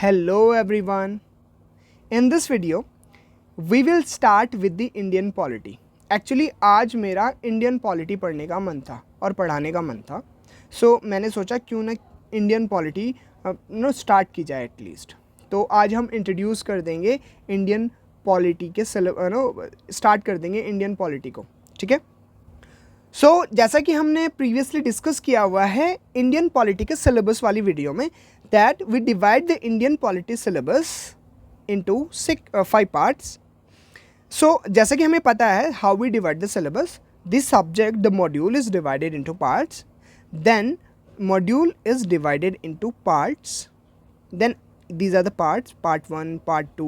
Hello everyone. In this video, we will start with the Indian polity. Actually आज मेरा Indian polity पढ़ने का मन था और पढ़ाने का मन था. So मैंने सोचा क्यों ना इंडियन पॉलिटी स्टार्ट की जाए एटलीस्ट. तो आज हम इंट्रोड्यूस कर देंगे इंडियन पॉलिटी के स्टार्ट कर देंगे इंडियन पॉलिटी को. ठीक है. सो जैसा कि हमने प्रीवियसली डिस्कस किया हुआ है इंडियन पॉलिटी के सिलेबस वाली वीडियो में, that we divide the Indian polity syllabus into 5 parts. So जैसा कि हमें पता है how we divide the syllabus, this subject the module is divided into parts, then module is divided into parts, then these are the parts, part 1, part 2,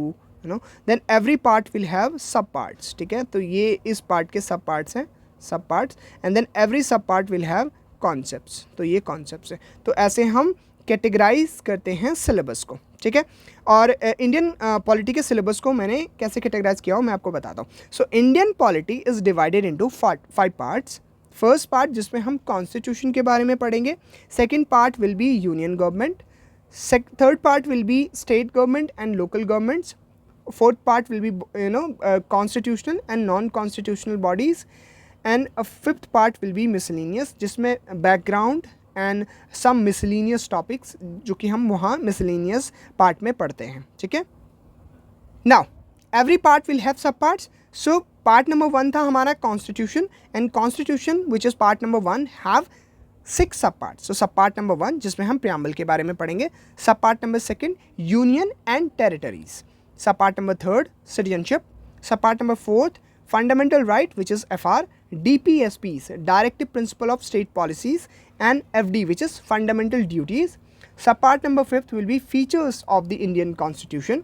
then every part will have sub parts. ठीक है. तो ये इस part के सब parts हैं, सब parts, and then every sub part will have concepts. तो ये कॉन्सेप्ट्स है. तो ऐसे हम कैटेगराइज करते हैं सिलेबस को. ठीक है. और इंडियन पॉलिटी के सिलेबस को मैंने कैसे कैटेगराइज किया हो मैं आपको बताता हूँ. So Indian polity is divided into 5 parts. First part जिसमें हम कॉन्स्टिट्यूशन के बारे में पढ़ेंगे. Second part will be union government. Third part will be state government and local governments. Fourth part will be constitutional and non-constitutional bodies, and a fifth part will be miscellaneous, जिसमें background and some miscellaneous topics जो कि हम वहाँ miscellaneous part में पढ़ते हैं. ठीक है. Now every part will have sub parts. So part number 1 था हमारा constitution, and constitution which is part number 1 have 6 sub parts. सो सब पार्ट नंबर 1 जिसमें हम प्रियम्बल के बारे में पढ़ेंगे. Sub part number 2 union and territories. Sub part number 3 citizenship. Sub part number 4 fundamental right which is FR. DPSPs directive principle of state policies, and FD which is fundamental duties. Sub part number 5 will be features of the Indian constitution,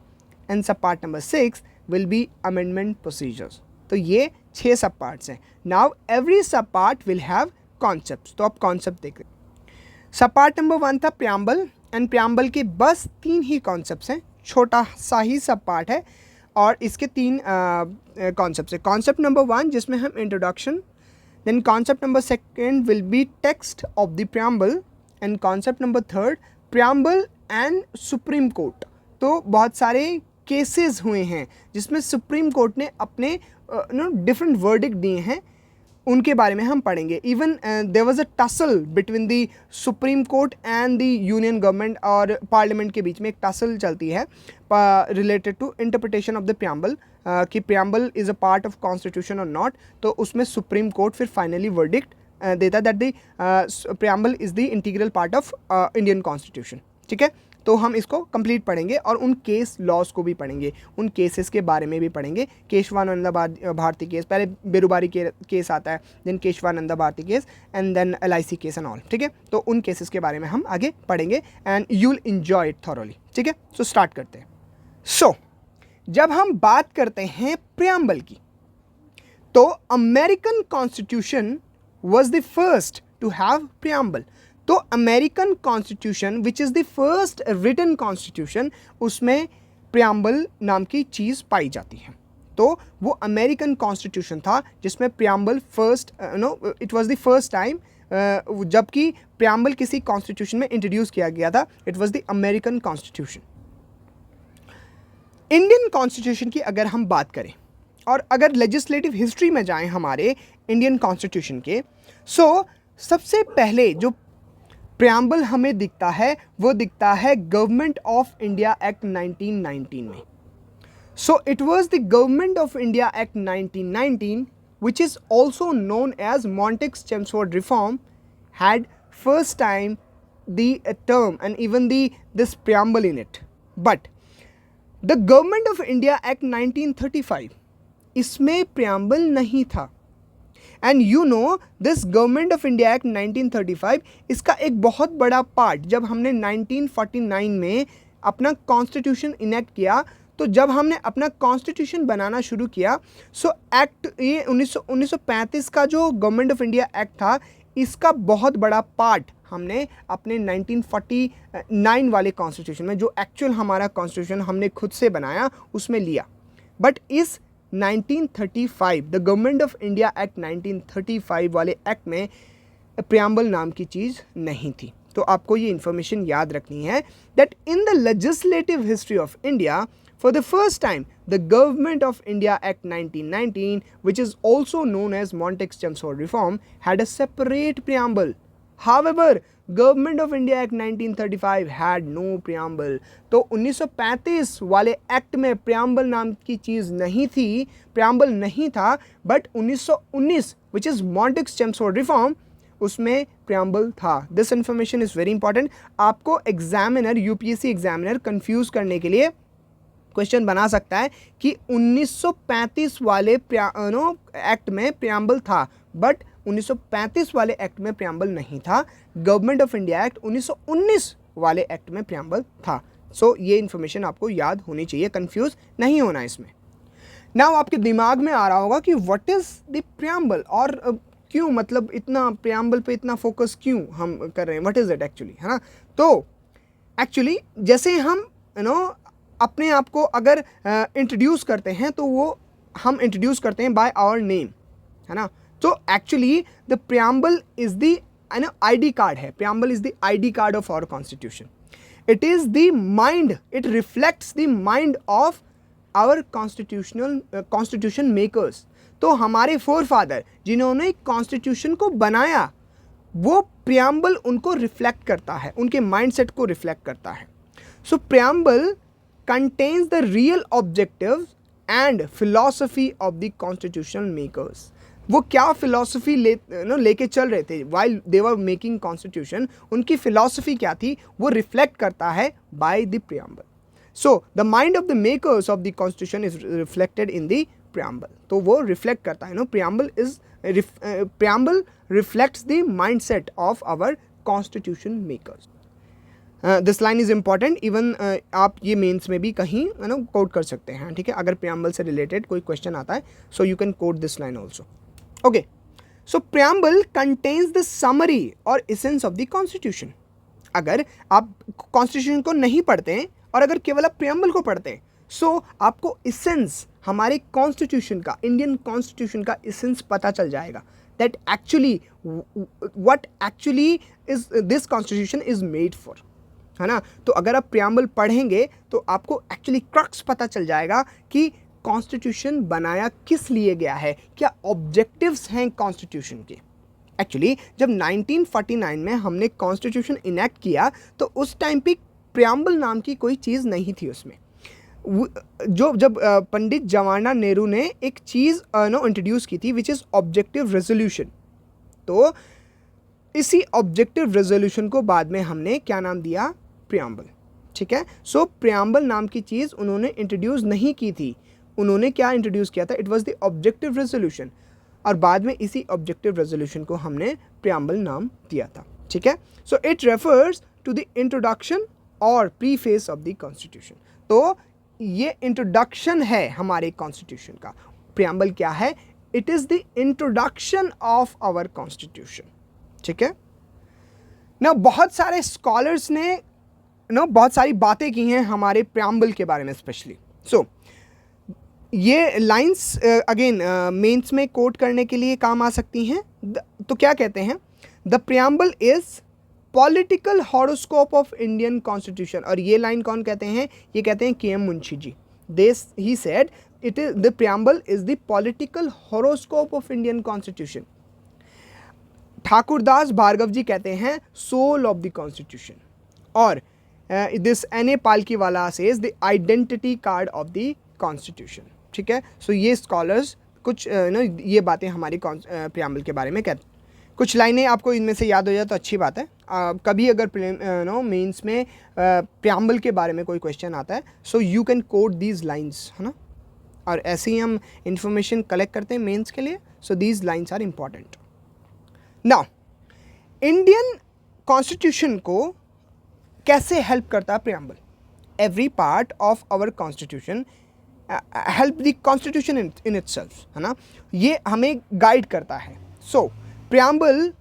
and sub part number 6 will be amendment procedures. तो ये 6 sub parts हैं. Now every sub part will have concepts. तो आप concept देख रहे हैं. सब part number 1 था प्रियम्बल, एंड प्रियम्बल के बस 3 ही कॉन्सेप्ट्स हैं. छोटा सा ही सब पार्ट है और इसके 3 कॉन्सेप्ट्स हैं. कॉन्सेप्ट नंबर 1 जिसमें हम introduction, then concept number 2 will be text of the preamble, and concept number 3 preamble and supreme court. तो बहुत सारे केसेस हुए हैं जिसमें सुप्रीम कोर्ट ने अपने डिफरेंट वर्डिक्ट दिए हैं, उनके बारे में हम पढ़ेंगे. Even there was a tussle between the Supreme Court and the union government, और पार्लियामेंट के बीच में एक टसल चलती है related to interpretation of the preamble, कि preamble is a part of constitution और नॉट. तो उसमें सुप्रीम कोर्ट फिर फाइनली वर्डिक्ट देता that the preamble is the integral part of Indian constitution. ठीक है. तो हम इसको कंप्लीट पढ़ेंगे और उन केस लॉज को भी पढ़ेंगे, उन केसेस के बारे में भी पढ़ेंगे. केशवानंद भारती केस, पहले बेरुबारी केस आता है, then Kesavananda Bharati case, and then LIC case and all. ठीक है. तो उन केसेस के बारे में हम आगे पढ़ेंगे and you will enjoy it thoroughly. ठीक है. सो स्टार्ट करते हैं. सो जब हम बात करते हैं प्रियम्बल की, तो American constitution was the first to have preamble. तो American constitution which is the first written constitution, उसमें प्रियम्बल नाम की चीज़ पाई जाती है. तो वो अमेरिकन कॉन्स्टिट्यूशन था जिसमें preamble first it was the first time, जबकि प्रियम्बल किसी कॉन्स्टिट्यूशन में इंट्रोड्यूस किया गया था. It was the American constitution. Indian constitution की अगर हम बात करें और अगर लेजिस्लेटिव हिस्ट्री में जाएं हमारे इंडियन कॉन्स्टिट्यूशन के, सो सबसे पहले जो प्रियम्बल हमें दिखता है वो दिखता है गवर्नमेंट ऑफ इंडिया एक्ट 1919 में. So it was the government of India act 1919 which is also known as Montagu-Chelmsford Reform had first time the term and even this preamble in it. But the government of India Act 1935 इसमें preamble नहीं था. And you know this government of India act 1935, इसका एक बहुत बड़ा part जब हमने 1949 में अपना कॉन्स्टिट्यूशन इनेक्ट किया, तो जब हमने अपना कॉन्स्टिट्यूशन बनाना शुरू किया, सो एक्ट ये 1935 का जो गवर्नमेंट ऑफ इंडिया एक्ट था, इसका बहुत बड़ा पार्ट हमने अपने 1949 वाले कॉन्स्टिट्यूशन में, जो एक्चुअल हमारा कॉन्स्टिट्यूशन हमने खुद से बनाया, उसमें लिया. बट इस 1935 the government of India act 1935 वाले एक्ट में प्रियम्बल नाम की चीज़ नहीं थी. तो आपको ये इंफॉर्मेशन याद रखनी है that in the legislative history of India for the first time the Government of India Act 1919, which is also known as Montagu-Chelmsford Reform, had a separate preamble. However, Government of India Act 1935 had no preamble. तो 1935 वाले act में preamble नाम की चीज़ नहीं थी, preamble नहीं था, but 1919 which is Montagu-Chelmsford Reform उसमें preamble था. This information is very important. आपको एग्जामिनर, यूपीएससी एग्जामिनर कंफ्यूज करने के लिए क्वेश्चन बना सकता है कि 1935 वाले एक्ट में प्रियम्बल था, बट 1935 वाले एक्ट में प्रियम्बल नहीं था. गवर्नमेंट ऑफ इंडिया एक्ट 1919 वाले एक्ट में प्रियम्बल था. सो ये इन्फॉर्मेशन आपको याद होनी चाहिए, कंफ्यूज नहीं होना इसमें. नाउ आपके दिमाग में आ रहा होगा कि व्हाट इज द प्रियम्बल, और क्यों, मतलब इतना प्रियम्बल पे इतना फोकस क्यों हम कर रहे हैं, व्हाट इज इट एक्चुअली, है ना. तो एक्चुअली जैसे हम अपने आप को अगर इंट्रोड्यूस करते हैं तो वो हम इंट्रोड्यूस करते हैं बाय आवर नेम, है ना. तो actually the preamble is the ID card है. Preamble is the ID card of our constitution. It is the mind, it reflects the mind of our constitution makers. तो हमारे four father जिन्होंने constitution को बनाया, वो प्रियम्बल उनको reflect करता है, उनके माइंडसेट को रिफ्लेक्ट करता है. So preamble contains the real objectives and philosophy of the constitutional makers. वो क्या philosophy लेके चल रहे थे while they were making constitution, उनकी philosophy क्या थी वो reflect करता है by the preamble. So the mind of the makers of the constitution is reflected in the preamble. तो वो reflect करता है, preamble reflects the mindset of our constitution makers. This line is important. Even आप ये mains में भी कहीं coat कर सकते हैं, ठीक है, अगर प्रियम्बल से रिलेटेड कोई क्वेश्चन आता है. So you can coat this line also. Okay, so preamble contains the summary और एसेंस ऑफ द कॉन्स्टिट्यूशन. अगर आप कॉन्स्टिट्यूशन को नहीं पढ़ते हैं और अगर केवल आप प्रियम्बल को पढ़ते हैं, सो आपको एसेंस हमारे कॉन्स्टिट्यूशन का, इंडियन कॉन्स्टिट्यूशन का एसेंस पता चल जाएगा. That actually what actually is this constitution is made for, है ना. तो अगर आप प्रियम्बल पढ़ेंगे तो आपको एक्चुअली क्रक्स पता चल जाएगा कि कॉन्स्टिट्यूशन बनाया किस लिए गया है, क्या ऑब्जेक्टिव्स हैं कॉन्स्टिट्यूशन के. एक्चुअली जब 1949 में हमने कॉन्स्टिट्यूशन इनेक्ट किया तो उस टाइम पे प्रियम्बल नाम की कोई चीज़ नहीं थी उसमें. जब पंडित जवाहरलाल नेहरू ने एक चीज़ इंट्रोड्यूस की थी विच इज़ ऑब्जेक्टिव रेजोल्यूशन. तो इसी ऑब्जेक्टिव रेजोल्यूशन को बाद में हमने क्या नाम दिया, प्रियम्बल. ठीक है. सो प्रियम्बल नाम की चीज़ उन्होंने इंट्रोड्यूस नहीं की थी. उन्होंने क्या इंट्रोड्यूस किया था, it was the objective resolution, और बाद में इसी ऑब्जेक्टिव रेजोल्यूशन को हमने प्रियम्बल नाम दिया था. ठीक है. So it refers to the introduction और प्रीफेस ऑफ द कॉन्स्टिट्यूशन. तो ये इंट्रोडक्शन है हमारे कॉन्स्टिट्यूशन का. प्रियम्बल क्या है, it is the introduction of our constitution. ठीक है ना. बहुत सारे स्कॉलर्स ने बहुत सारी बातें की हैं हमारे प्रियम्बल के बारे में स्पेशली. सो ये लाइंस अगेन मेंस में कोट करने के लिए काम आ सकती हैं. तो क्या कहते हैं, the preamble is political horoscope of Indian constitution. और ये लाइन कौन कहते हैं, ये कहते हैं K M. Munshi ji. He said it is the preamble is the political horoscope of Indian constitution. Thakurdas Bhargava ji कहते हैं सोल ऑफ द कॉन्स्टिट्यूशन. और this N A. Palkhivala says the identity card of the constitution. ठीक है. सो ये स्कॉलर्स कुछ ये बातें हमारी प्रियम्बल के बारे में कहते हैं. कुछ लाइनें आपको इनमें से याद हो जाए तो अच्छी बात है. कभी अगर मेंस में प्रियम्बल के बारे में कोई क्वेश्चन आता है, so you can coat these lines, है ना. और ऐसे ही हम इंफॉर्मेशन कलेक्ट करते हैं मेंस के लिए. So these lines are important. Now Indian constitution को कैसे हेल्प करता है preamble. Every part of our constitution help the constitution in itself, है ना. ये हमें गाइड करता है. So preamble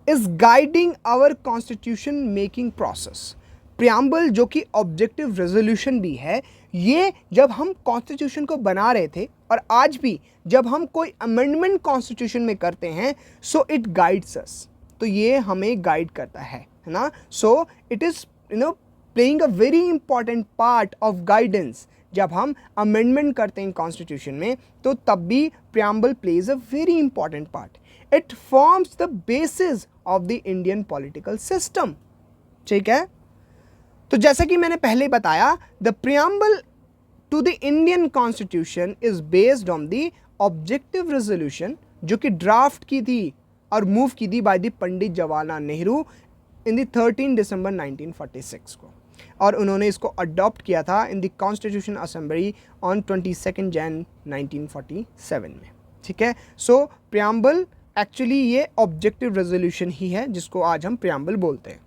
is guiding our constitution making process. Preamble जो कि ऑब्जेक्टिव रेजोल्यूशन भी है, ये जब हम कॉन्स्टिट्यूशन को बना रहे थे और आज भी जब हम कोई अमेंडमेंट कॉन्स्टिट्यूशन में करते हैं, सो इट गाइड्स अस. तो ये हमें गाइड करता है है ना. सो it is playing a very important part of guidance. जब हम अमेंडमेंट करते हैं कॉन्स्टिट्यूशन में तो तब भी preamble plays a very important part. It forms the basis of the Indian political system. ठीक है. तो जैसा कि मैंने पहले बताया, the preamble to the Indian constitution is based on the objective resolution जो कि ड्राफ्ट की थी और मूव की थी by the Pandit Jawaharlal Nehru in the 13 December 1946 को, और उन्होंने इसको अडॉप्ट किया था in the constitution assembly on 22 जन 1947 में. ठीक है. सो प्रियम्बल एक्चुअली ये ऑब्जेक्टिव रेजोल्यूशन ही है जिसको आज हम प्रियम्बल बोलते हैं.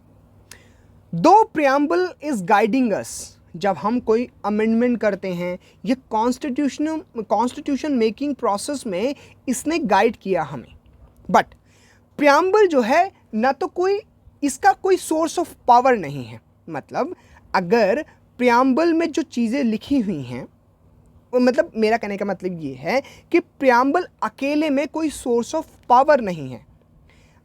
दो प्रियम्बल इज गाइडिंग अस. जब हम कोई अमेंडमेंट करते हैं, ये कॉन्स्टिट्यूशन मेकिंग प्रोसेस में इसने गाइड किया हमें. बट प्रियम्बल जो है ना तो कोई इसका कोई सोर्स ऑफ पावर नहीं है. मतलब अगर प्रियम्बल में जो चीज़ें लिखी हुई हैं, मतलब मेरा कहने का मतलब ये है कि प्रियम्बल अकेले में कोई सोर्स ऑफ पावर नहीं है.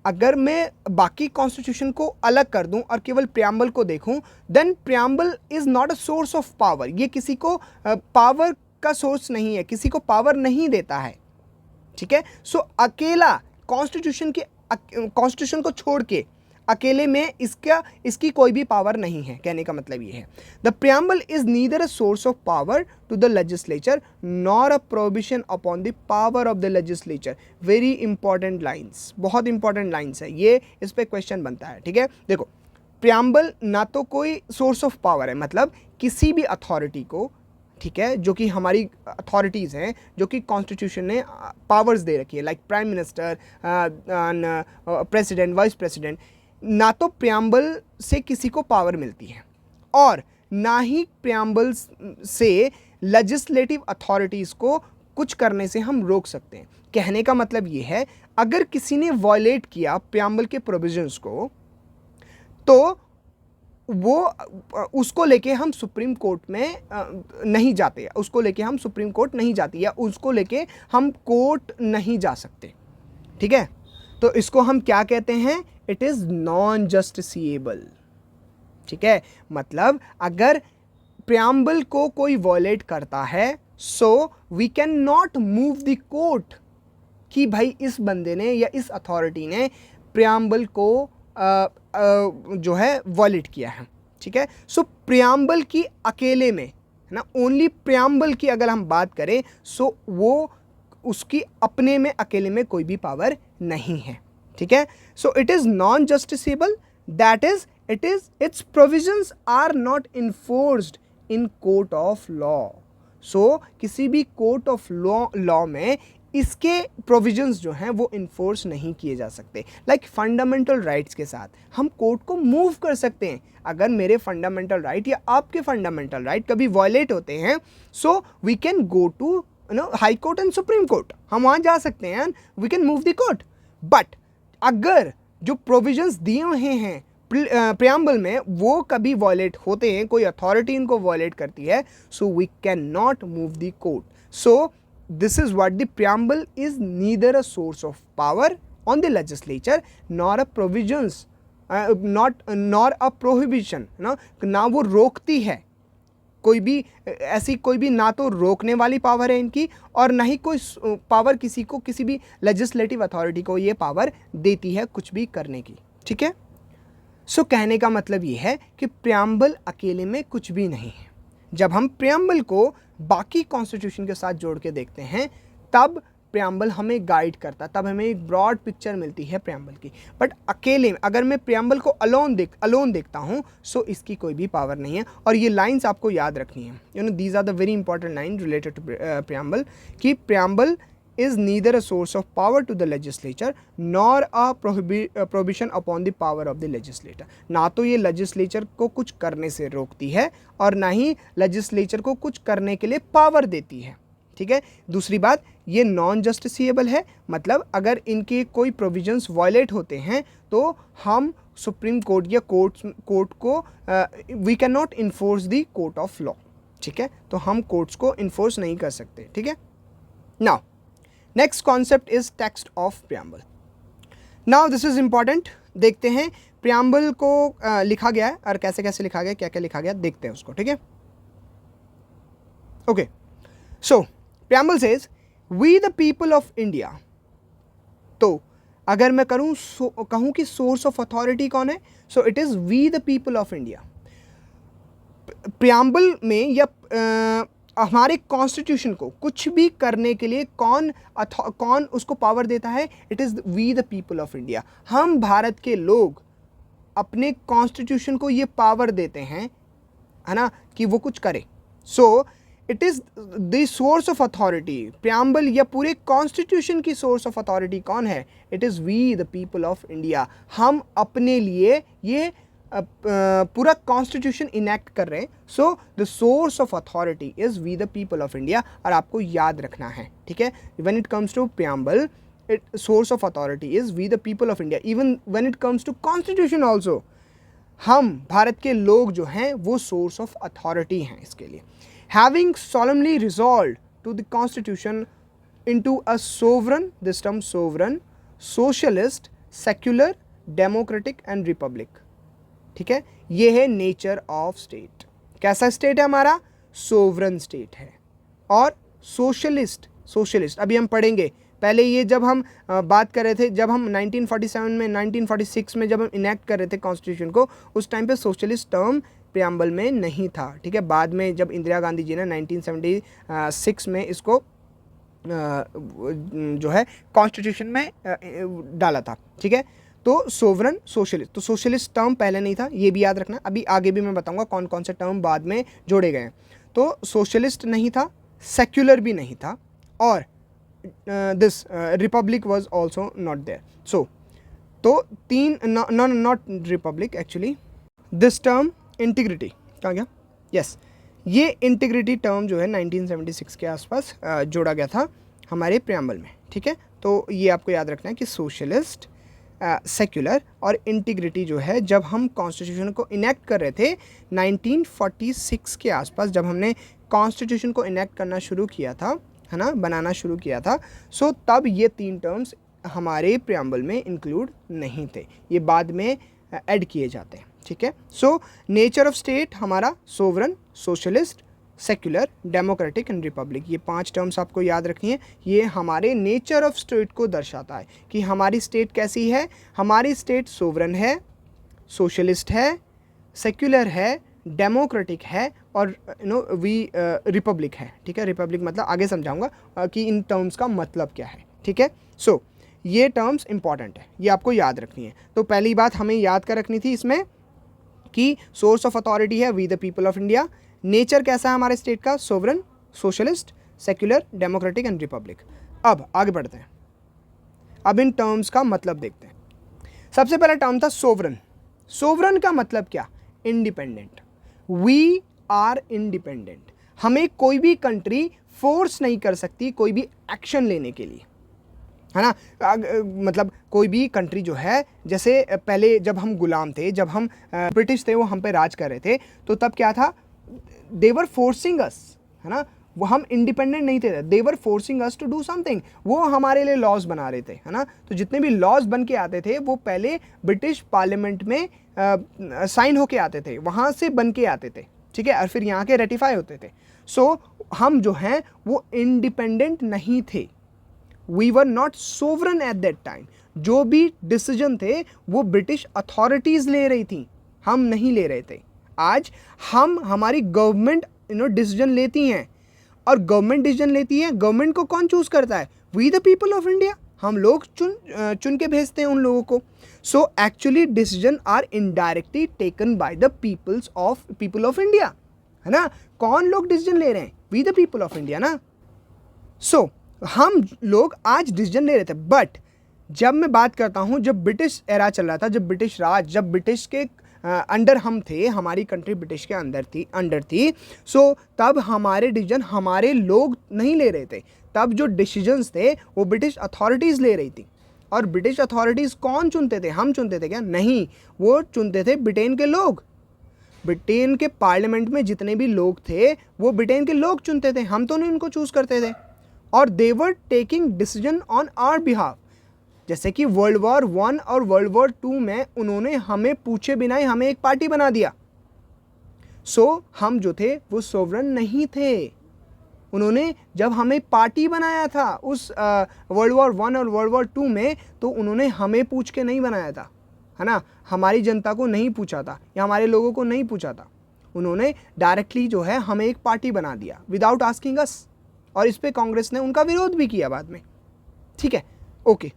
अगर मैं बाकी कॉन्स्टिट्यूशन को अलग कर दूं और केवल प्रियम्बल को देखूं, then preamble is not a source of power. ये किसी को पावर का सोर्स नहीं है, किसी को पावर नहीं देता है. ठीक है. सो अकेला कॉन्स्टिट्यूशन को छोड़ के अकेले में इसकी कोई भी पावर नहीं है. कहने का मतलब ये है, the preamble is neither a source of power to the legislature nor a prohibition upon the power of the legislature. Very important lines, बहुत इंपॉर्टेंट लाइन्स है ये, इस पे क्वेश्चन बनता है. ठीक है. देखो, प्रियम्बल ना तो कोई सोर्स ऑफ पावर है, मतलब किसी भी अथॉरिटी को, ठीक है, जो कि हमारी अथॉरिटीज़ हैं, जो कि कॉन्स्टिट्यूशन ने पावर्स दे रखी है, like prime minister, president, vice president, ना तो प्रियम्बल से किसी को पावर मिलती है और ना ही प्रियम्बल से लेजिस्लेटिव अथॉरिटीज़ को कुछ करने से हम रोक सकते हैं. कहने का मतलब ये है, अगर किसी ने वॉयलेट किया प्रियम्बल के प्रोविजंस को, तो वो उसको लेके हम सुप्रीम कोर्ट में नहीं जाते, उसको लेके हम सुप्रीम कोर्ट नहीं जाते, या उसको लेके हम कोर्ट नहीं जा सकते. ठीक है. तो इसको हम क्या कहते हैं? It is non justiciable. ठीक है. मतलब अगर प्रियम्बल को कोई वॉयलेट करता है, so we can not move the court कि भाई इस बंदे ने या इस अथॉरिटी ने प्रियम्बल को जो है वॉयलेट किया है. ठीक है. सो प्रियम्बल की अकेले में, है ना, ओनली प्रियम्बल की अगर हम बात करें, सो वो उसकी अपने में अकेले में कोई भी पावर नहीं है. ठीक है. So it is non justiciable, that is its provisions are not enforced in court of law. So किसी भी कोर्ट ऑफ लॉ में इसके प्रोविजंस जो हैं वो इन्फोर्स नहीं किए जा सकते. लाइक फंडामेंटल राइट्स के साथ हम कोर्ट को मूव कर सकते हैं. अगर मेरे फंडामेंटल राइट या आपके फंडामेंटल राइट कभी वॉयलेट होते हैं, so we can go to high court and supreme court. हम वहाँ जा सकते हैं, we can move the court. But अगर जो प्रोविजंस दिए हुए हैं प्रियम्बल में वो कभी वॉयलेट होते हैं, कोई अथॉरिटी इनको वॉयलेट करती है, so we can not move the court. So this is what the preamble is neither a source of power on the legislature nor a provisions nor a prohibition. ना वो रोकती है, कोई भी ऐसी कोई भी ना तो रोकने वाली पावर है इनकी, और ना ही कोई पावर किसी भी लेजिस्लेटिव अथॉरिटी को ये पावर देती है कुछ भी करने की. ठीक है. सो कहने का मतलब ये है कि प्रियम्बल अकेले में कुछ भी नहीं है. जब हम प्रियम्बल को बाकी कॉन्स्टिट्यूशन के साथ जोड़ के देखते हैं, तब प्रियम्बल हमें गाइड करता, तब हमें एक ब्रॉड पिक्चर मिलती है प्रियम्बल की. बट अकेले अगर मैं प्रियम्बल को अलोन देखता हूँ, सो इसकी कोई भी पावर नहीं है. और ये लाइंस आपको याद रखनी है, these are the very important line related to preamble, कि preamble is neither a source of power to the legislature nor a prohibition upon the power of the legislator. ना तो ये legislature को कुछ करने से रोकती है और ना ही legislature को कुछ करने के लिए पावर देती है. ठीक है. दूसरी बात, ये नॉन जस्टिसिएबल है, मतलब अगर इनके कोई प्रोविजंस वायलेट होते हैं तो हम सुप्रीम कोर्ट या कोर्ट को we can not enforce the court of law. ठीक है. तो हम कोर्ट्स को इन्फोर्स नहीं कर सकते. ठीक है. Now next concept is text of preamble. Now this is important. देखते हैं प्रियम्बल को लिखा गया है और कैसे कैसे लिखा गया, क्या क्या लिखा गया, देखते हैं उसको, ठीक है। Okay, so preamble says we the people of India. तो अगर मैं कहूँ कि सोर्स ऑफ अथॉरिटी कौन है, so it is we the people of India. Preamble में या हमारे कॉन्स्टिट्यूशन को कुछ भी करने के लिए कौन उसको पावर देता है, it is we the people of India. हम भारत के लोग अपने कॉन्स्टिट्यूशन को ये पावर देते हैं, है ना, कि वो कुछ करे। So it is the source of authority. Preamble या पूरे कॉन्स्टिट्यूशन की सोर्स ऑफ अथॉरिटी कौन है, it is we the people of India. हम अपने लिए ये पूरा कॉन्स्टिट्यूशन इनैक्ट कर रहे हैं। So the source of authority is we the people of India, और आपको याद रखना है, ठीक है। When it comes to preamble, source of authority is we the people of India. Even when it comes to constitution also, हम भारत के लोग जो हैं वो सोर्स ऑफ अथॉरिटी हैं इसके लिए। Having solemnly resolved to the constitution into a sovereign, this term sovereign, socialist, secular, democratic and republic, ठीक है। ये है नेचर ऑफ स्टेट। कैसा स्टेट है हमारा, सोवरन स्टेट है और सोशलिस्ट अभी हम पढ़ेंगे। पहले ये जब हम बात कर रहे थे, जब हम 1947 में 1946 में जब हम इनैक्ट कर रहे थे कॉन्स्टिट्यूशन को, उस टाइम पे सोशलिस्ट टर्म प्रियम्बल में नहीं था, ठीक है। बाद में जब इंदिरा गांधी जी ने 1976 में इसको जो है कॉन्स्टिट्यूशन में डाला था, ठीक है। तो सोवरन सोशलिस्ट, तो सोशलिस्ट टर्म पहले नहीं था, ये भी याद रखना। अभी आगे भी मैं बताऊंगा कौन कौन से टर्म बाद में जोड़े गए हैं। तो सोशलिस्ट नहीं था, सेक्युलर भी नहीं था, और this republic was also not there. So तो तीन, not republic actually, this term integrity कहाँ गया, यस, ये इंटीग्रिटी टर्म जो है 1976 के आसपास जोड़ा गया था हमारे प्रियम्बल में, ठीक है। तो ये आपको याद रखना है कि सोशलिस्ट, सेक्युलर और इंटीग्रिटी जो है, जब हम कॉन्स्टिट्यूशन को इनैक्ट कर रहे थे 1946 के आसपास, जब हमने कॉन्स्टिट्यूशन को इनैक्ट करना शुरू किया था, है ना, बनाना शुरू किया था, सो तब ये तीन टर्म्स हमारे प्रियम्बल में इंक्लूड नहीं थे, ये बाद में ऐड किए जाते हैं, ठीक है। सो नेचर ऑफ स्टेट हमारा sovereign, socialist, secular, democratic and Republic, ये 5 टर्म्स आपको याद रखनी है। ये हमारे नेचर ऑफ स्टेट को दर्शाता है कि हमारी स्टेट कैसी है। हमारी स्टेट सोवरन है, सोशलिस्ट है, सेक्युलर है, डेमोक्रेटिक है और रिपब्लिक है, ठीक है। रिपब्लिक मतलब आगे समझाऊंगा कि इन टर्म्स का मतलब क्या है, ठीक है। सो ये टर्म्स इंपॉर्टेंट है, ये आपको याद रखनी है। तो पहली बात हमें याद कर रखनी थी इसमें कि सोर्स ऑफ अथॉरिटी है we the people of India. Nature कैसा है हमारे स्टेट का, sovereign, socialist, secular, democratic and republic. अब आगे बढ़ते हैं, अब इन टर्म्स का मतलब देखते हैं। सबसे पहला टर्म था सोवरन। सोवरन का मतलब क्या, इंडिपेंडेंट। We are independent. हमें कोई भी कंट्री फोर्स नहीं कर सकती कोई भी एक्शन लेने के लिए, है ना। मतलब कोई भी कंट्री जो है, जैसे पहले जब हम गुलाम थे, जब हम ब्रिटिश थे, वो हम पे राज कर रहे थे, तो तब क्या था, दे वर फोर्सिंग अस, है ना। वो हम इंडिपेंडेंट नहीं थे, they were forcing us to do something. वो हमारे लिए लॉज बना रहे थे, है ना। तो जितने भी लॉज बन के आते थे वो पहले ब्रिटिश पार्लियामेंट में साइन होके आते थे, वहाँ से बन के आते थे, ठीक है, और फिर यहाँ के रेटिफाई होते थे। सो हम जो हैं वो इंडिपेंडेंट नहीं थे, we were not sovereign at that time. जो भी डिसीजन थे वो ब्रिटिश अथॉरिटीज़ ले रही थी, हम नहीं ले रहे थे। आज हम, हमारी गवर्नमेंट डिसीजन लेती हैं, और गवर्नमेंट डिसीजन लेती है, गवर्नमेंट को कौन चूज़ करता है, we the people of India. हम लोग चुन के भेजते हैं उन लोगों को। So actually decision are indirectly taken by the people of India, है ना। कौन लोग डिसीजन ले रहे हैं, we the people of India ना। सो हम लोग आज डिसीजन ले रहे थे, बट जब मैं बात करता हूँ, जब ब्रिटिश एरा चल रहा था, जब ब्रिटिश राज, जब ब्रिटिश के अंडर हम थे, हमारी कंट्री ब्रिटिश के अंडर थी, सो तब हमारे डिसीजन हमारे लोग नहीं ले रहे थे। तब जो डिसीजंस थे वो ब्रिटिश अथॉरिटीज़ ले रही थी। और ब्रिटिश अथॉरिटीज़ कौन चुनते थे, हम चुनते थे क्या, नहीं, वो चुनते थे ब्रिटेन के लोग। ब्रिटेन के पार्लियामेंट में जितने भी लोग थे वो ब्रिटेन के लोग चुनते थे, हम तो नहीं उनको चूज़ करते थे। और they were taking decision on our behalf. जैसे कि वर्ल्ड वॉर 1 और वर्ल्ड वॉर 2 में उन्होंने हमें पूछे बिना ही हमें एक पार्टी बना दिया। हम जो थे वो सोवरन नहीं थे। उन्होंने जब हमें पार्टी बनाया था उस वर्ल्ड वॉर 1 और वर्ल्ड वॉर 2 में, तो उन्होंने हमें पूछ के नहीं बनाया था, है ना। हमारी जनता को नहीं पूछा था या हमारे लोगों को नहीं पूछा था। उन्होंने डायरेक्टली जो है हमें एक पार्टी बना दिया विदाउट आस्किंग अस, और इस पे कांग्रेस ने उनका विरोध भी किया बाद में। ठीक है, ओके।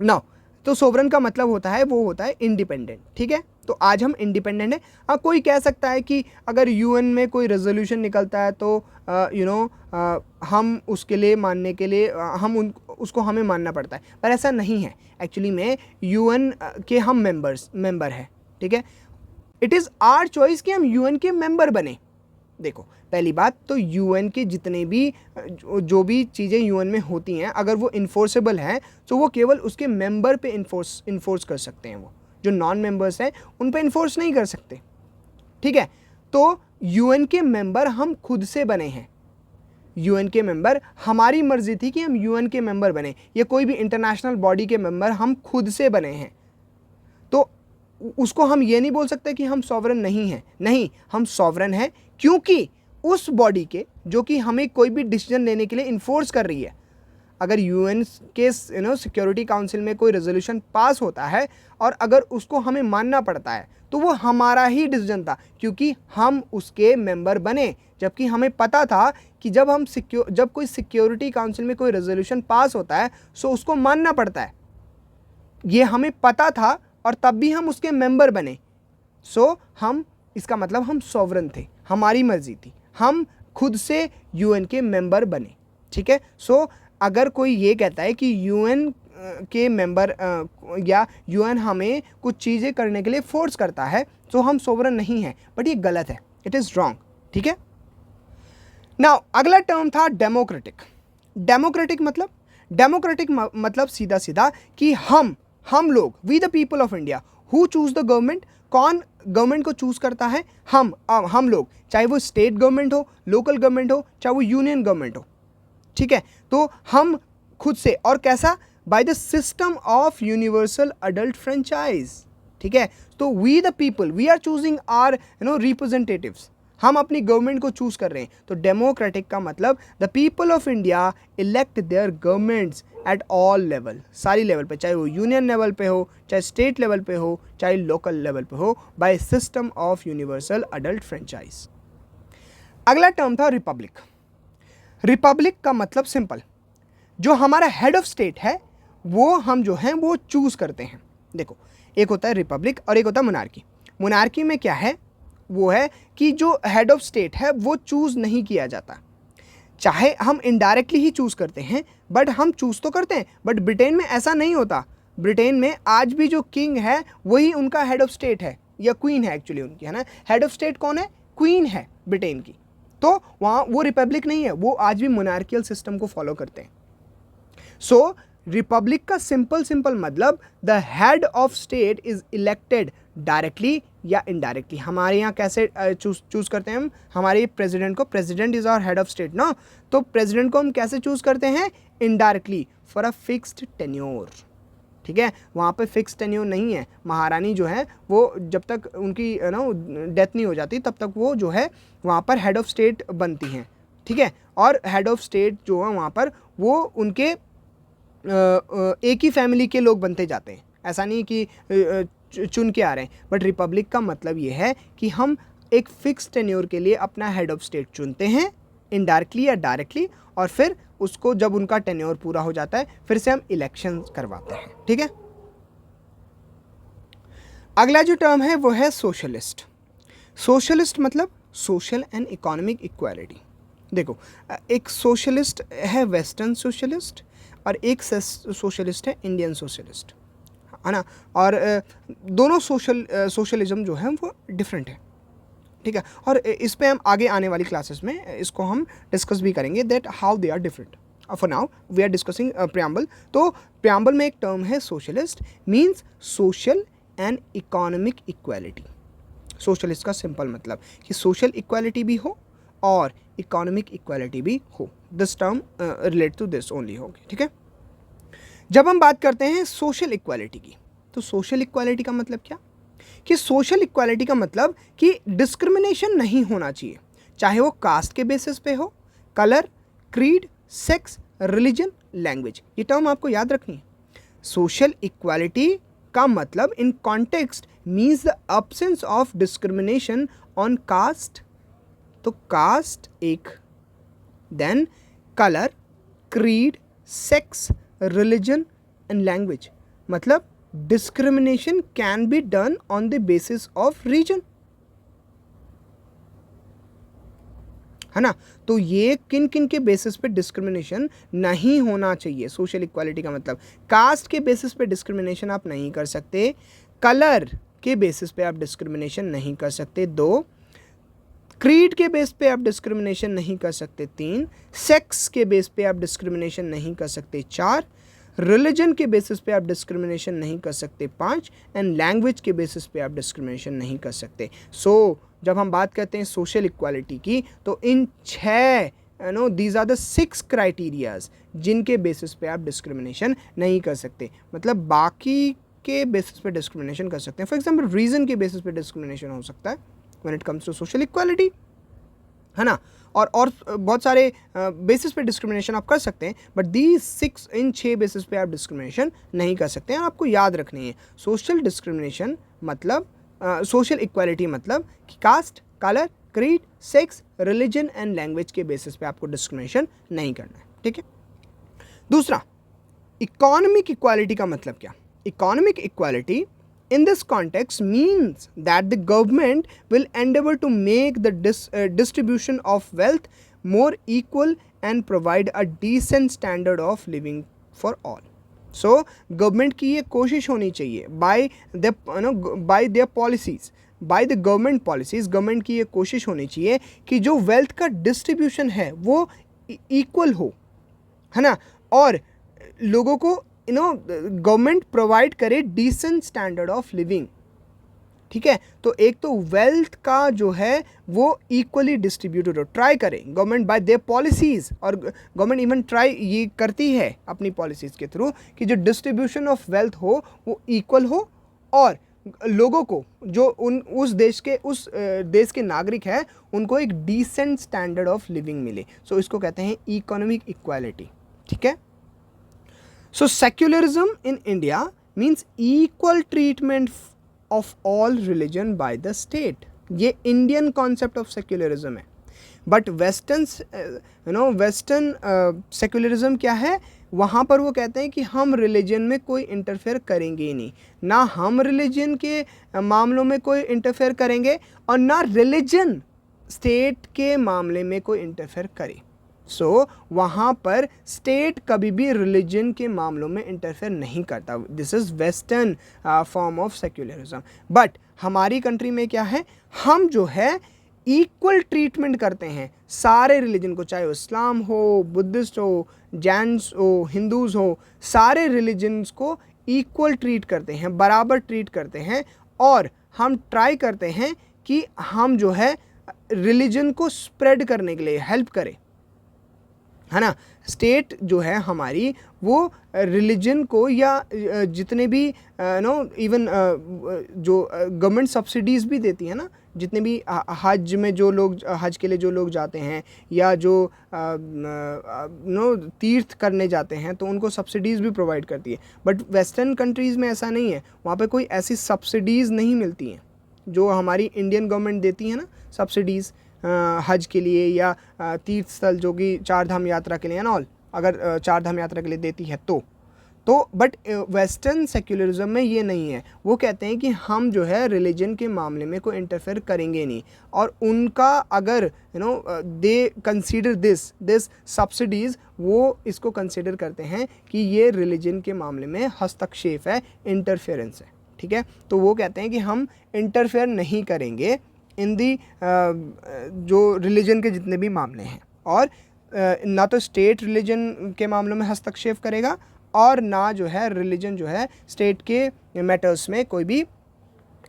नाउ तो सोवरन का मतलब होता है वो होता है इंडिपेंडेंट। ठीक है, तो आज हम इंडिपेंडेंट हैं। हाँ, कोई कह सकता है कि अगर यूएन में कोई रेजोल्यूशन निकलता है तो हम उसके लिए मानने के लिए उसको हमें मानना पड़ता है, पर ऐसा नहीं है। एक्चुअली में यूएन के हम मेंबर हैं। ठीक है, इट इज़ आवर चॉइस कि हम यूएन के मेंबर बने। देखो, पहली बात तो यूएन के जितने भी जो भी चीज़ें यूएन में होती हैं, अगर वो इन्फोर्सेबल हैं तो वो केवल उसके मेंबर पे इन्फोर्स कर सकते हैं। वो जो नॉन मेंबर्स हैं उन पे इन्फोर्स नहीं कर सकते। ठीक है, तो यूएन के मेंबर हम खुद से बने हैं। यूएन के मेंबर, हमारी मर्जी थी कि हम यूएन के मेंबर बने, या कोई भी इंटरनेशनल बॉडी के मेंबर हम खुद से बने हैं। तो उसको हम ये नहीं बोल सकते कि हम सॉवरन नहीं हैं। नहीं, हम सॉवरन हैं क्योंकि उस बॉडी के जो कि हमें कोई भी डिसीजन लेने के लिए इन्फोर्स कर रही है। अगर यूएन के सिक्योरिटी काउंसिल में कोई रेजोल्यूशन पास होता है और अगर उसको हमें मानना पड़ता है तो वो हमारा ही डिसीजन था, क्योंकि हम उसके मेंबर बने। जबकि हमें पता था कि जब कोई सिक्योरिटी काउंसिल में कोई रेजोल्यूशन पास होता है सो उसको मानना पड़ता है। ये हमें पता था और तब भी हम उसके मेंबर बने। हम, इसका मतलब हम सॉवरन थे, हमारी मर्जी थी, हम खुद से यूएन के मेंबर बने। ठीक है, अगर कोई ये कहता है कि यूएन के मेंबर या यूएन हमें कुछ चीज़ें करने के लिए फोर्स करता है तो हम सोवरन नहीं हैं, बट ये गलत है, इट इज़ रॉन्ग। ठीक है, नाउ अगला टर्म था डेमोक्रेटिक। डेमोक्रेटिक मतलब सीधा सीधा कि हम लोग, we the people of India, who choose the government. कौन गवर्नमेंट को चूज करता है? हम लोग, चाहे वो स्टेट गवर्नमेंट हो, लोकल गवर्नमेंट हो, चाहे वो यूनियन गवर्नमेंट हो। ठीक है, तो हम खुद से, और कैसा? By the system of universal adult franchise. ठीक है, तो we the people, we are choosing our representatives, हम अपनी गवर्नमेंट को चूज कर रहे हैं। तो डेमोक्रेटिक का मतलब the people of India elect their governments at all level, सारी लेवल पे, चाहे वो यूनियन लेवल पे हो, चाहे स्टेट लेवल पे हो, चाहे लोकल लेवल पे हो, by system of universal adult franchise. अगला टर्म था रिपब्लिक। रिपब्लिक का मतलब सिंपल, जो हमारा हेड ऑफ स्टेट है वो हम जो हैं वो चूज करते हैं। देखो, एक होता है रिपब्लिक और एक होता है मोनार्की। मोनार्की में क्या है? वो है कि जो हेड ऑफ स्टेट है वो चूज नहीं किया जाता, चाहे हम इनडायरेक्टली ही चूज करते हैं, बट हम चूज तो करते हैं। बट ब्रिटेन में ऐसा नहीं होता। ब्रिटेन में आज भी जो किंग है वही उनका हेड ऑफ स्टेट है, या क्वीन है एक्चुअली उनकी, है ना। हेड ऑफ स्टेट कौन है? क्वीन है ब्रिटेन की। तो वहाँ वो रिपब्लिक नहीं है, वो आज भी मोनार्कियल सिस्टम को फॉलो करते हैं। रिपब्लिक का सिंपल मतलब the head of state is elected directly या इनडायरेक्टली। हमारे यहाँ कैसे चूज करते हैं हम? हमारे प्रेसिडेंट को, president is our head of state ना, तो प्रेसिडेंट को हम कैसे चूज करते हैं? Indirectly, for a fixed tenure. ठीक है, वहाँ पे फिक्स टेन्योर नहीं है। महारानी जो है वो जब तक उनकी डेथ नहीं हो जाती तब तक वो जो है वहाँ पर हेड ऑफ स्टेट बनती हैं। ठीक है, और हेड ऑफ स्टेट जो है वहाँ पर वो उनके एक ही फैमिली के लोग बनते जाते हैं, ऐसा नहीं कि चुन के आ रहे हैं। बट रिपब्लिक का मतलब ये है कि हम एक फिक्स टेन्योर के लिए अपना हेड ऑफ स्टेट चुनते हैं, इनडायरेक्टली या डायरेक्टली, और फिर उसको जब उनका टेन्योर पूरा हो जाता है फिर से हम इलेक्शन करवाते हैं। ठीक है, अगला जो टर्म है वो है सोशलिस्ट। सोशलिस्ट मतलब सोशल एंड इकोनॉमिक इक्वालिटी। देखो, एक सोशलिस्ट है वेस्टर्न सोशलिस्ट और एक सोशलिस्ट है इंडियन सोशलिस्ट, है ना। और दोनों सोशलिज्म जो है वो डिफरेंट है। ठीक है, और इस पे हम आगे आने वाली क्लासेस में इसको हम डिस्कस भी करेंगे that how they are different. For now we are discussing preamble. तो प्रियम्बल में एक टर्म है socialist, means social and economic equality. Socialist का सिंपल मतलब कि सोशल इक्वालिटी भी हो और इकोनॉमिक इक्वालिटी भी हो। This term relate to this only होगी। ठीक है, जब हम बात करते हैं सोशल इक्वालिटी की, तो सोशल इक्वालिटी का मतलब क्या, कि सोशल इक्वालिटी का मतलब कि डिस्क्रिमिनेशन नहीं होना चाहिए, चाहे वो कास्ट के बेसिस पे हो, colour, creed, sex, religion, language, ये टर्म आपको याद रखनी है। सोशल इक्वालिटी का मतलब in context means the absence of discrimination on caste, तो कास्ट एक, then colour, creed, sex, religion and language, मतलब discrimination can be done on the basis of reason, है ना। तो ये किन किन के बेसिस पे डिस्क्रिमिनेशन नहीं होना चाहिए, सोशल इक्वालिटी का मतलब कास्ट के बेसिस पे डिस्क्रिमिनेशन आप नहीं कर सकते, कलर के बेसिस पे आप डिस्क्रिमिनेशन नहीं कर सकते, 2 क्रीड के बेस पे आप डिस्क्रिमिनेशन नहीं कर सकते, 3 सेक्स के बेस पे आप डिस्क्रिमिनेशन नहीं कर सकते, 4 रिलीजन के बेसिस पे आप डिस्क्रिमिनेशन नहीं कर सकते, 5 एंड लैंग्वेज के बेसिस पे आप डिस्क्रिमिनेशन नहीं कर सकते। सो जब हम बात करते हैं सोशल इक्वालिटी की, तो इन 6 दीज आर द 6 क्राइटेरियाज जिनके बेसिस पे आप डिस्क्रिमिनेशन नहीं कर सकते, मतलब बाकी के बेसिस पे डिस्क्रिमिनेशन कर सकते हैं। फॉर एग्जाम्पल रीजन के बेसिस पे डिस्क्रिमिनेशन हो सकता है when it comes to social equality, है ना, और बहुत सारे बेसिस पे डिस्क्रिमिनेशन आप कर सकते हैं, बट दी 6 बेसिस पे आप डिस्क्रिमिनेशन नहीं कर सकते हैं। आपको याद रखनी है सोशल डिस्क्रिमिनेशन मतलब सोशल इक्वालिटी मतलब कि caste, colour, creed, sex, religion and language के बेसिस पे आपको डिस्क्रिमिनेशन नहीं करना है, ठीक है। दूसरा, इकोनॉमिक इक्वालिटी का मतलब क्या, economic equality in this context means that the government will endeavor to make the distribution of wealth more equal and provide a decent standard of living for all. So government की ये कोशिश होनी चाहिए by their policies, by the government policies, government की ये कोशिश होनी चाहिए कि जो wealth का distribution है वो equal हो, है ना, और लोगों को गवर्नमेंट प्रोवाइड करे डिसेंट स्टैंडर्ड ऑफ लिविंग, ठीक है। तो एक तो वेल्थ का जो है वो इक्वली डिस्ट्रीब्यूटेड हो, ट्राई करें गवर्नमेंट बाय देयर पॉलिसीज़, और गवर्नमेंट इवन ट्राई ये करती है अपनी पॉलिसीज़ के थ्रू कि जो डिस्ट्रीब्यूशन ऑफ वेल्थ हो वो इक्वल हो, और लोगों को जो उस देश के नागरिक हैं उनको एक डिसेंट स्टैंडर्ड ऑफ लिविंग मिले। सो इसको कहते हैं इकोनॉमिक इक्वालिटी, ठीक है। So secularism in India means equal treatment of all religion by the state. ये इंडियन कॉन्सेप्ट ऑफ सेक्युलरिज्म है, बट वेस्टर्न सेक्युलरिज्म क्या है, वहाँ पर वो कहते हैं कि हम रिलीजन में कोई इंटरफेयर करेंगे ही नहीं, ना हम रिलीजन के मामलों में कोई इंटरफेयर करेंगे और ना रिलीजन स्टेट के मामले में कोई इंटरफेयर करे। सो वहाँ पर स्टेट कभी भी रिलीजन के मामलों में इंटरफेयर नहीं करता। This is western form of secularism. But हमारी कंट्री में क्या है, हम जो है इक्वल ट्रीटमेंट करते हैं सारे रिलीजन को, चाहे वो इस्लाम हो, बुद्धिस्ट हो, जैन्स हो, हिंदूज़ हो, सारे रिलीजन्स को इक्वल ट्रीट करते हैं, बराबर ट्रीट करते हैं, और हम ट्राई करते हैं कि हम जो है रिलीजन को स्प्रेड करने के लिए हेल्प करें, है ना। स्टेट जो है हमारी वो रिलीजन को या जितने भी इवन जो गवर्नमेंट सब्सिडीज़ भी देती है ना, जितने भी हज में जो लोग हज के लिए जो लोग जाते हैं या जो तीर्थ करने जाते हैं तो उनको सब्सिडीज़ भी प्रोवाइड करती है। बट वेस्टर्न कंट्रीज़ में ऐसा नहीं है, वहाँ पे कोई ऐसी सब्सिडीज़ नहीं मिलती हैं जो हमारी इंडियन गवर्नमेंट देती है ना, सब्सिडीज़ हज के लिए या तीर्थ स्थल जो कि 4 धाम यात्रा के लिए एंड ऑल, अगर 4 धाम यात्रा के लिए देती है तो बट वेस्टर्न सेक्युलरिज्म में ये नहीं है। वो कहते हैं कि हम जो है रिलीजन के मामले में कोई इंटरफेयर करेंगे नहीं, और उनका अगर दे कंसीडर दिस सब्सिडीज़, वो इसको कंसीडर करते हैं कि ये रिलीजन के मामले में हस्तक्षेप है, इंटरफेरेंस है, ठीक है। तो वो कहते हैं कि हम इंटरफेयर नहीं करेंगे इन दी जो रिलीजन के जितने भी मामले हैं, और ना तो स्टेट रिलीजन के मामलों में हस्तक्षेप करेगा और ना जो है रिलीजन जो है स्टेट के मैटर्स में कोई भी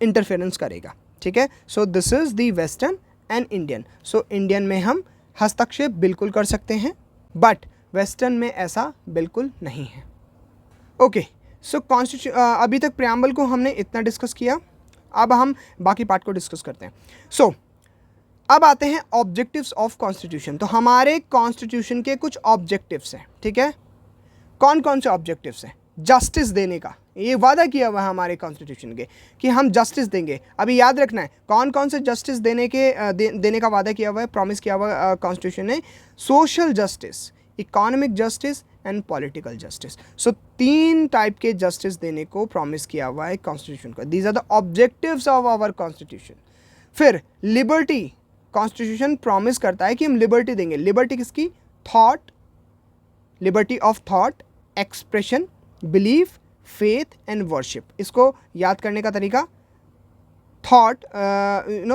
इंटरफेरेंस करेगा, ठीक है। So this is the western and Indian. So Indian में हम हस्तक्षेप बिल्कुल कर सकते हैं, बट वेस्टर्न में ऐसा बिल्कुल नहीं है। ओके, सो अभी तक प्रियम्बल को हमने इतना डिस्कस किया, अब हम बाकी पार्ट को डिस्कस करते हैं। सो अब आते हैं ऑब्जेक्टिव्स ऑफ कॉन्स्टिट्यूशन। तो हमारे कॉन्स्टिट्यूशन के कुछ ऑब्जेक्टिव्स हैं, ठीक है। कौन कौन से ऑब्जेक्टिव्स हैं? जस्टिस देने का, ये वादा किया हुआ है हमारे कॉन्स्टिट्यूशन के कि हम जस्टिस देंगे। अभी याद रखना है कौन कौन से जस्टिस देने का वादा किया हुआ है, प्रॉमिस किया हुआ है कॉन्स्टिट्यूशन ने। Social justice, economic justice and political justice. So 3 type के जस्टिस देने को प्रॉमिस किया हुआ है कॉन्स्टिट्यूशन का। These are the objectives of our constitution. फिर लिबर्टी, कॉन्स्टिट्यूशन प्रॉमिस करता है कि हम लिबर्टी देंगे। लिबर्टी किसकी? Thought, liberty of thought, expression, belief, faith and worship. इसको याद करने का तरीका, थॉट,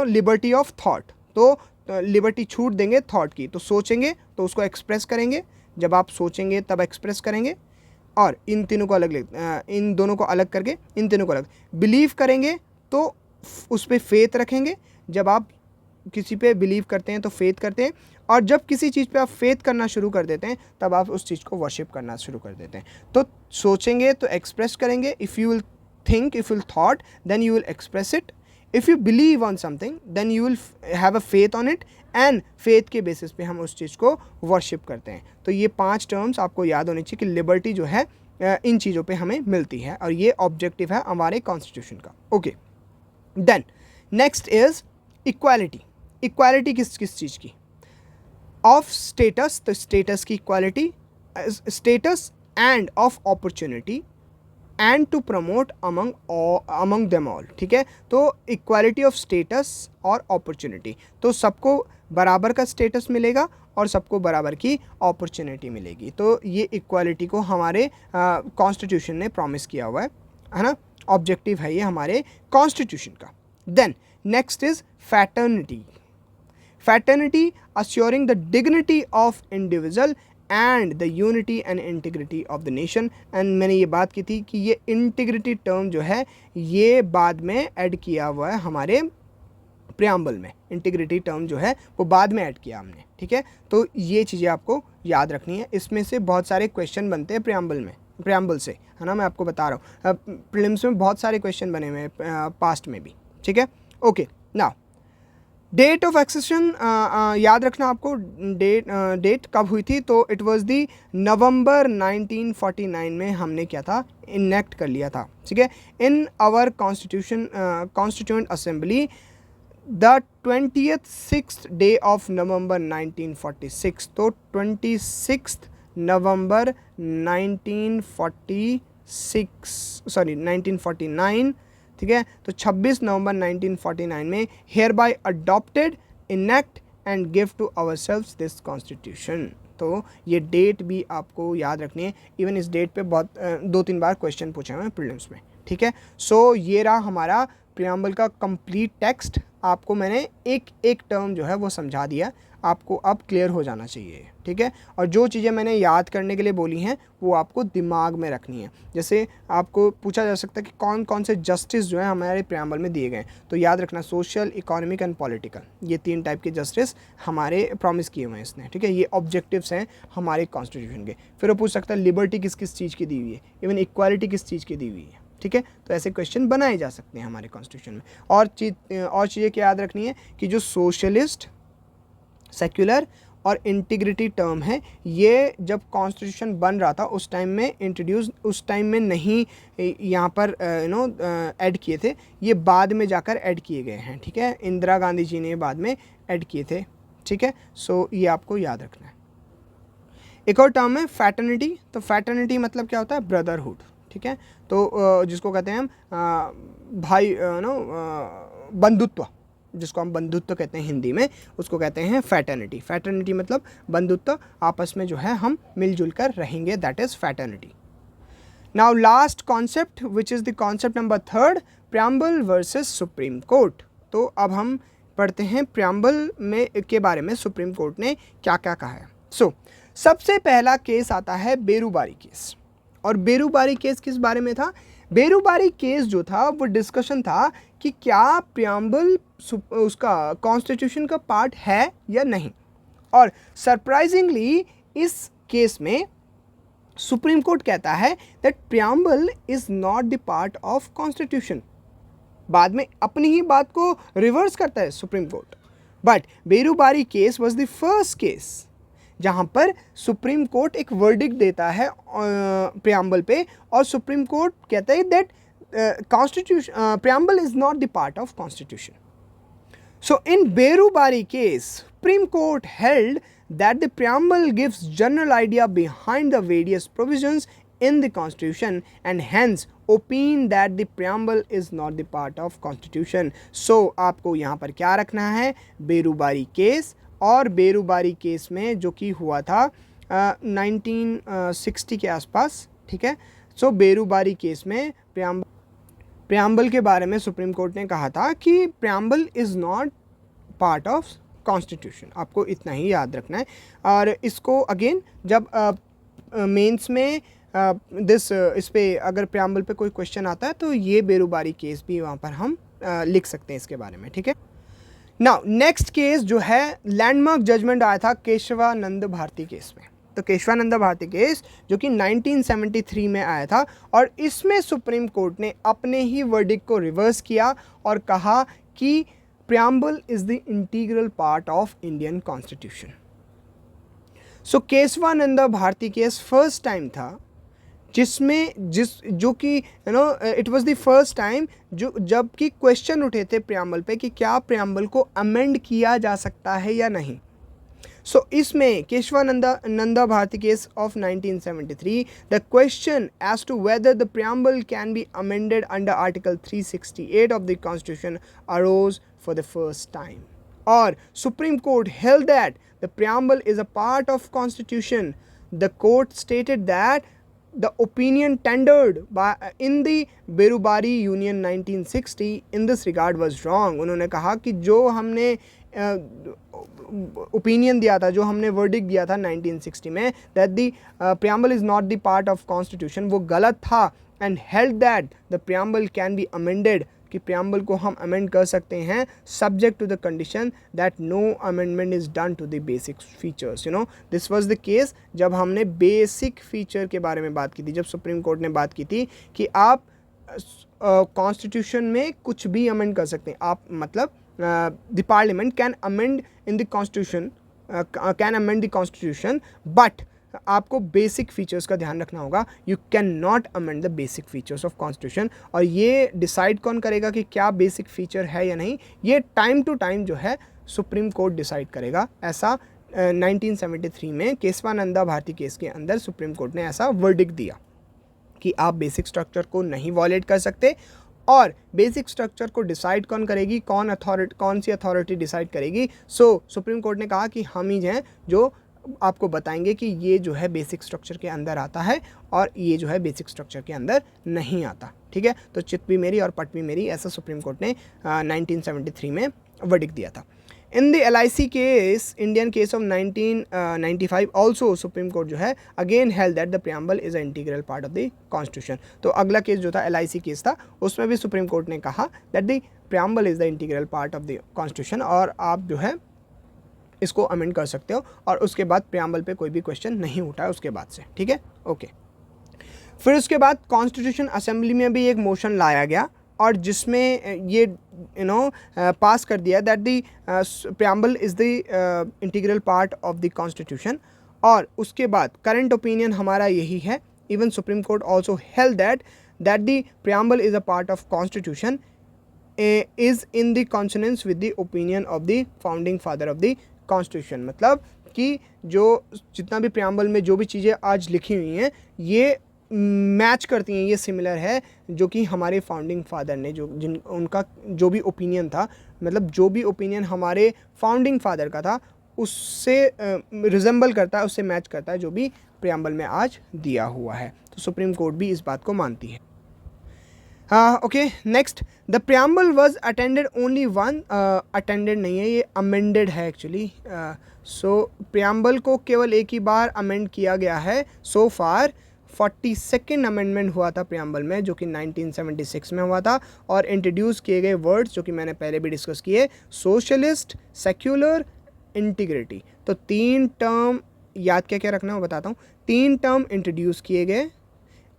लिबर्टी ऑफ थॉट। तो लिबर्टी छूट देंगे थॉट की, तो सोचेंगे तो उसको एक्सप्रेस करेंगे, जब आप सोचेंगे तब एक्सप्रेस करेंगे, और इन तीनों को इन दोनों को अलग करके इन तीनों को अलग। बिलीव करेंगे तो उस पर फेथ रखेंगे, जब आप किसी पे बिलीव करते हैं तो फेथ करते हैं, और जब किसी चीज़ पे आप फेथ करना शुरू कर देते हैं तब आप उस चीज़ को वर्शिप करना शुरू कर देते हैं। तो सोचेंगे तो एक्सप्रेस करेंगे, if you will think, if you will thought, then you will express it. If you believe on something then you will have a faith on it, and faith के बेसिस पे हम उस चीज़ को वर्शिप करते हैं। तो ये 5 टर्म्स आपको याद होनी चाहिए कि लिबर्टी जो है इन चीज़ों पे हमें मिलती है, और ये ऑब्जेक्टिव है हमारे कॉन्स्टिट्यूशन का। Okay, then next is equality. Equality किस चीज़ की? ऑफ स्टेटस, तो स्टेटस की equality, status and of opportunity, and to promote among them all, ठीक है। तो इक्वालिटी ऑफ स्टेटस और अपॉर्चुनिटी, तो सबको बराबर का स्टेटस मिलेगा और सबको बराबर की अपॉर्चुनिटी मिलेगी। तो ये इक्वालिटी को हमारे कॉन्स्टिट्यूशन ने प्रॉमिस किया हुआ है ना, ऑब्जेक्टिव है ये हमारे कॉन्स्टिट्यूशन का। Then next is fraternity. Fraternity, assuring the dignity of individual and the unity and integrity of the nation। and मैंने ये बात की थी कि ये इंटीग्रिटी टर्म जो है ये बाद में ऐड किया हुआ है हमारे प्रियम्बल में। इंटीग्रिटी टर्म जो है वो बाद में ऐड किया हमने, ठीक है। तो ये चीज़ें आपको याद रखनी है। इसमें से बहुत सारे क्वेश्चन बनते हैं प्रियम्बल से, है ना, मैं आपको बता रहा हूँ। प्रीलिम्स में बहुत सारे क्वेश्चन बने हुए हैं पास्ट में भी, ठीक है। Okay, now date of accession याद रखना आपको। डेट कब हुई थी? तो इट वाज दी नवंबर 1949 में हमने क्या था, इनेक्ट कर लिया था, ठीक है। In our constituent assembly the 26th day of November 1946। तो 26 नवंबर 1949, ठीक है। तो 26 नवंबर 1949 में hereby adopted, enact and give to ourselves this constitution. तो ये डेट भी आपको याद रखनी है। इवन इस डेट पे बहुत 2-3 बार क्वेश्चन पूछे हुए हैं प्रीलिम्स में, ठीक है। सो ये रहा हमारा प्रियम्बल का कंप्लीट टेक्स्ट। आपको मैंने एक एक टर्म जो है वो समझा दिया, आपको अब क्लियर हो जाना चाहिए, ठीक है। और जो चीज़ें मैंने याद करने के लिए बोली हैं वो आपको दिमाग में रखनी है। जैसे आपको पूछा जा सकता है कि कौन कौन से जस्टिस जो है हमारे प्रियम्बल में दिए गए, तो याद रखना सोशल, इकोनॉमिक एंड पॉलिटिकल, ये 3 टाइप के जस्टिस हमारे प्रॉमिस किए हुए हैं इसने, ठीक है। ये ऑब्जेक्टिव्स हैं हमारे कॉन्स्टिट्यूशन के। फिर वो पूछ सकता है लिबर्टी किस किस चीज़ की दी हुई है, इवन इक्वालिटी किस चीज़ की दी हुई है, ठीक है। तो ऐसे क्वेश्चन बनाए जा सकते हैं हमारे कॉन्स्टिट्यूशन में। और चीज़ें क्या याद रखनी है कि जो सोशलिस्ट, सेक्युलर और इंटीग्रिटी टर्म है, ये जब कॉन्स्टिट्यूशन बन रहा था उस टाइम में नहीं यहाँ पर ऐड किए थे, ये बाद में जाकर ऐड किए गए हैं, ठीक है। इंदिरा गांधी जी ने बाद में ऐड किए थे, ठीक है। सो ये आपको याद रखना है। एक और टर्म है फैटर्निटी। तो फैटर्निटी मतलब क्या होता है? ब्रदरहुड, ठीक है। तो जिसको कहते हैं हम भाई बंधुत्व, जिसको हम बंधुत्व कहते हैं हिंदी में, उसको कहते हैं फैटर्निटी। फैटर्निटी मतलब बंधुत्व, आपस में जो है हम मिलजुल कर रहेंगे, that is fraternity. Now last concept which is the concept number 3, preamble versus supreme court. तो अब हम पढ़ते हैं प्रियम्बल में के बारे में सुप्रीम कोर्ट ने क्या क्या कहा है। सो सबसे पहला केस आता है बेरूबारी केस। और बेरूबारी केस किस बारे में था? बेरूबारी केस जो था वो डिस्कशन था कि क्या प्रियम्बल उसका कॉन्स्टिट्यूशन का पार्ट है या नहीं। और सरप्राइजिंगली इस केस में सुप्रीम कोर्ट कहता है that preamble is not the part of constitution. बाद में अपनी ही बात को रिवर्स करता है supreme court. But Berubari case was the first case जहाँ पर सुप्रीम कोर्ट एक वर्डिक्ट देता है प्रियम्बल पे, और सुप्रीम कोर्ट कहता है that constitution preamble is not the part of constitution. So in Berubari case, Supreme Court held that the preamble gives general idea behind the various provisions in the Constitution and hence opine that the preamble is not the part of Constitution. So आपको यहाँ पर क्या रखना है, Berubari case, और Berubari case में जो कि हुआ था 1960 के आसपास, ठीक है। सो बेरुबारी केस में प्रियम्बल के बारे में सुप्रीम कोर्ट ने कहा था कि preamble is not part of constitution. आपको इतना ही याद रखना है। और इसको अगेन जब मेंस में इस पे अगर प्रियम्बल पे कोई क्वेश्चन आता है तो ये बेरुबारी केस भी वहाँ पर हम लिख सकते हैं इसके बारे में, ठीक है। नाउ नेक्स्ट केस जो है, लैंडमार्क जजमेंट आया था केशवानंद भारती केस में। तो केशवानंद भारती केस जो कि 1973 में आया था, और इसमें सुप्रीम कोर्ट ने अपने ही वर्डिक्ट को रिवर्स किया और कहा कि preamble is the integral part of Indian constitution. So Kesavananda Bharati case first time था जो कि it was the first time जब कि क्वेश्चन उठे थे प्रियम्बल पे कि क्या प्रियम्बल को अमेंड किया जा सकता है या नहीं। सो इसमें Kesavananda Bharati case of 1973, the question as to whether the preamble can be amended under article 368 of the constitution arose for the first time, और Supreme Court held that the preamble is a part of constitution. The court stated that the opinion tendered in the Berubari Union 1960 in this regard was wrong। उन्होंने कहा कि जो हमने opinion दिया था, जो हमने वर्डिक्ट दिया था 1960 में, that the preamble is not the part of constitution, वो गलत था, and held that the preamble can be amended, कि प्रियम्बल को हम अमेंड कर सकते हैं subject to the condition that no amendment is done to the basic features. This was the case जब हमने बेसिक फीचर के बारे में बात की थी, जब सुप्रीम कोर्ट ने बात की थी कि आप कॉन्स्टिट्यूशन में कुछ भी अमेंड कर सकते हैं। आप मतलब the parliament can amend in the constitution, can amend the constitution, but आपको बेसिक फीचर्स का ध्यान रखना होगा। You can not amend the basic features of constitution. और ये डिसाइड कौन करेगा कि क्या बेसिक फीचर है या नहीं, ये टाइम टू टाइम जो है सुप्रीम कोर्ट डिसाइड करेगा। ऐसा 1973 में केशवानंदा भारती केस के अंदर सुप्रीम कोर्ट ने ऐसा वर्डिक्ट दिया कि आप बेसिक स्ट्रक्चर को नहीं वॉलेट कर सकते। और बेसिक स्ट्रक्चर को डिसाइड कौन करेगी, कौन सी अथॉरिटी डिसाइड करेगी। सो सुप्रीम कोर्ट ने कहा कि हम ही हैं जो आपको बताएंगे कि ये जो है बेसिक स्ट्रक्चर के अंदर आता है और ये जो है बेसिक स्ट्रक्चर के अंदर नहीं आता, ठीक है। तो चित भी मेरी और पट भी मेरी, ऐसा सुप्रीम कोर्ट ने 1973 में वर्डिक्ट दिया था। In the LIC case, Indian case of 1995, also supreme court जो है again held that the preamble is a integral part of the constitution. तो अगला केस जो था LIC केस था, उसमें भी सुप्रीम कोर्ट ने कहा that the preamble is the integral part of the constitution, और आप जो है इसको अमेंड कर सकते हो, और उसके बाद प्रियम्बल पे कोई भी क्वेश्चन नहीं उठा है उसके बाद से, ठीक है, ओके। फिर उसके बाद कॉन्स्टिट्यूशन असेंबली में भी एक मोशन लाया गया, और जिसमें ये पास कर दिया that the preamble is the integral part of the constitution. और उसके बाद करंट ओपिनियन हमारा यही है। Even supreme court also held that the preamble is a part of constitution is in the consonance with the opinion of the founding father of the constitution. मतलब कि जो जितना भी प्रियम्बल में जो भी चीज़ें आज लिखी हुई हैं, ये मैच करती हैं, ये सिमिलर है जो कि हमारे फाउंडिंग फादर ने उनका जो भी ओपिनियन था, मतलब जो भी ओपिनियन हमारे फाउंडिंग फादर का था उससे रिजेंबल करता है, उससे मैच करता है जो भी प्रियम्बल में आज दिया हुआ है। तो सुप्रीम कोर्ट भी इस बात को मानती है। Okay, next, the preamble was attended only one, attended नहीं है, ये अमेंडेड है एक्चुअली। सो प्रियम्बल को केवल एक ही बार अमेंड किया गया है। सो फार 42nd अमेंडमेंट हुआ था प्रियम्बल में, जो कि 1976 में हुआ था, और इंट्रोड्यूस किए गए वर्ड्स जो कि मैंने पहले भी डिस्कस किए, सोशलिस्ट, सेक्युलर, इंटीग्रिटी। तो 3 टर्म याद क्या क्या रखना है वो बताता हूँ। 3 टर्म इंट्रोड्यूस किए गए,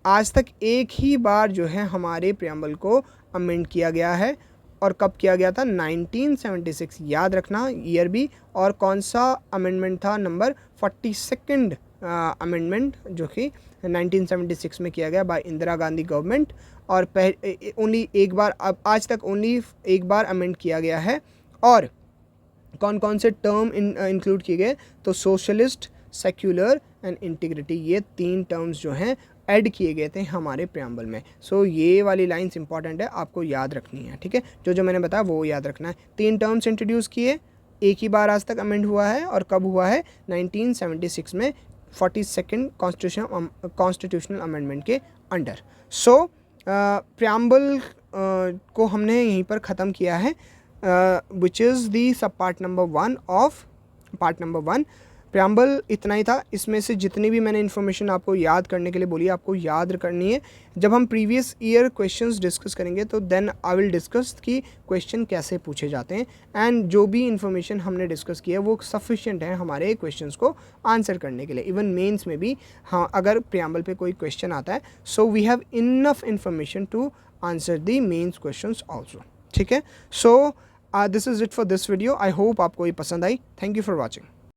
आज तक एक ही बार जो है हमारे प्रियम्बल को अमेंड किया गया है, और कब किया गया था? 1976, याद रखना ईयर भी। और कौन सा अमेंडमेंट था? नंबर 42nd अमेंडमेंट, जो कि 1976 में किया गया बाय इंदिरा गांधी गवर्नमेंट। और ओनली एक बार, अब आज तक ओनली एक बार अमेंड किया गया है। और कौन कौन से टर्म इंक्लूड किए गए? तो सोशलिस्ट, सेक्युलर एंड इंटीग्रिटी, ये 3 टर्म्स जो हैं ऐड किए गए थे हमारे प्रियम्बल में। सो ये वाली लाइंस इंपॉर्टेंट है, आपको याद रखनी है, ठीक है। जो मैंने बताया वो याद रखना है। 3 टर्म्स इंट्रोड्यूस किए, एक ही बार आज तक अमेंड हुआ है, और कब हुआ है? 1976 में 42nd कॉन्स्टिट्यूशनल अमेंडमेंट के अंडर। सो प्रियम्बल को हमने यहीं पर ख़त्म किया है, विच इज़ दी सब part number 1 of part number 1। Preamble इतना ही था। इसमें से जितनी भी मैंने इन्फॉर्मेशन आपको याद करने के लिए बोली, आपको याद करनी है। जब हम प्रीवियस ईयर क्वेश्चंस डिस्कस करेंगे तो देन आई विल डिस्कस कि क्वेश्चन कैसे पूछे जाते हैं, एंड जो भी इन्फॉर्मेशन हमने डिस्कस की है वो सफिशिएंट है हमारे क्वेश्चंस को आंसर करने के लिए। इवन मेंस में भी हाँ, अगर प्रियम्बल पे कोई क्वेश्चन आता है, so we have enough information to answer the mains questions also, ठीक है। So this is it for this video. I hope आपको ये पसंद आई। Thank you for watching.